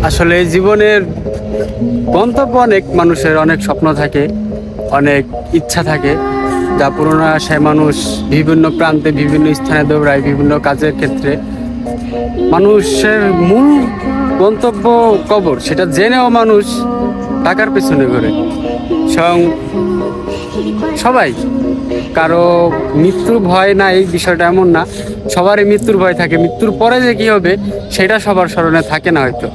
আসলে জীবনের গন্তব্য অনেক মানুষের অনেক স্বপ্ন থাকে, অনেক ইচ্ছা থাকে, যা পূরণের আশায় মানুষ বিভিন্ন প্রান্তে বিভিন্ন স্থানে দৌড়ায় বিভিন্ন কাজের ক্ষেত্রে। মানুষের মূল গন্তব্য কবর, সেটা জেনেও মানুষ টাকার পেছনে ঘোরে। স্বয়ং সবাই, কারো মৃত্যুর ভয় না এই বিষয়টা এমন না, সবারই মৃত্যুর ভয় থাকে। মৃত্যুর পরে যে কি হবে সেটা সবার স্মরণে থাকে না হয়তো,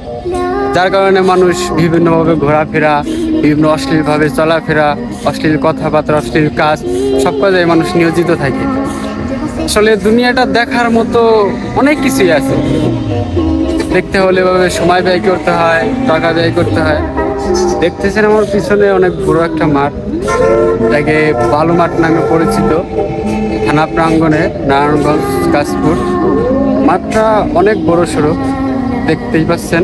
যার কারণে মানুষ বিভিন্নভাবে ঘোরাফেরা, বিভিন্ন অশ্লীলভাবে চলাফেরা, অশ্লীল কথাবার্তা, অশ্লীল কাজ, সব কাজে মানুষ নিয়োজিত থাকে। আসলে দুনিয়াটা দেখার মতো অনেক কিছুই আছে, দেখতে হলে এভাবে সময় ব্যয় করতে হয়, টাকা ব্যয় করতে হয়। দেখতেছেন আমার পিছনে অনেক বড় একটা মাঠ, যাকে বালু মাঠ নামে পরিচিত, থানা প্রাঙ্গণে, নারায়ণগঞ্জ কাশপুর। মাঠটা অনেক বড় সড়ো, দেখতেই পাচ্ছেন,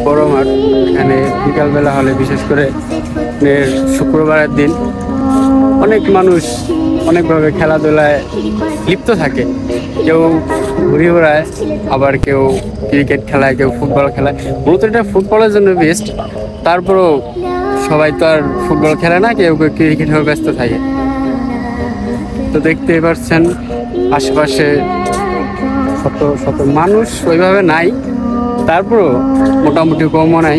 বড় মাঠ। এখানে বিকালবেলা হলে, বিশেষ করে শুক্রবারের দিন, অনেক মানুষ অনেকভাবে খেলাধুলায় লিপ্ত থাকে। কেউ ঘুরি ওড়ায়, আবার কেউ ক্রিকেট খেলায়, কেউ ফুটবল খেলায়। মূলত এটা ফুটবলের জন্য বেস্ট, তারপরও সবাই তো আর ফুটবল খেলে না, কেউ কেউ ক্রিকেটেও ব্যস্ত থাকে। তো দেখতেই পাচ্ছেন আশেপাশে শত শত মানুষ ওইভাবে নাই, তারপরও মোটামুটি কমও নাই।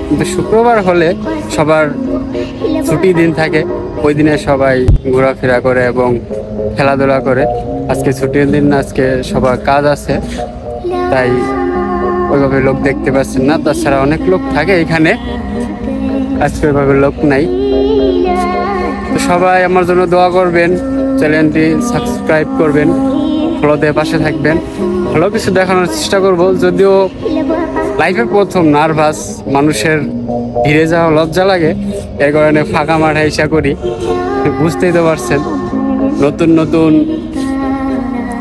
কিন্তু শুক্রবার হলে সবার ছুটি দিন থাকে, ওই দিনে সবাই ঘোরাফেরা করে এবং খেলাধুলা করে। আজকে ছুটির দিন না, আজকে সবার কাজ আছে, তাই ওইভাবে লোক দেখতে পাচ্ছেন না। তাছাড়া অনেক লোক থাকে এখানে, আজকে ওইভাবে লোক নাই। তো সবাই আমার জন্য দোয়া করবেন, চ্যানেলটি সাবস্ক্রাইব করবেন, ফলো দিয়ে পাশে থাকবেন। ভালো কিছু দেখানোর চেষ্টা করব, যদিও লাইফে প্রথম নার্ভাস, মানুষের ভিড়ে যাওয়া লজ্জা লাগে, এর কারণে ফাঁকা মাঠে ইচ্ছা করি। বুঝতেই তো পারছেন, নতুন নতুন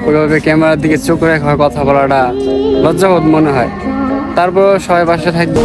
ওইভাবে ক্যামেরার দিকে চোখ রেখা কথা বলাটা লজ্জাবোধ মনে হয়। তারপর সবাই পাশে থাকবে।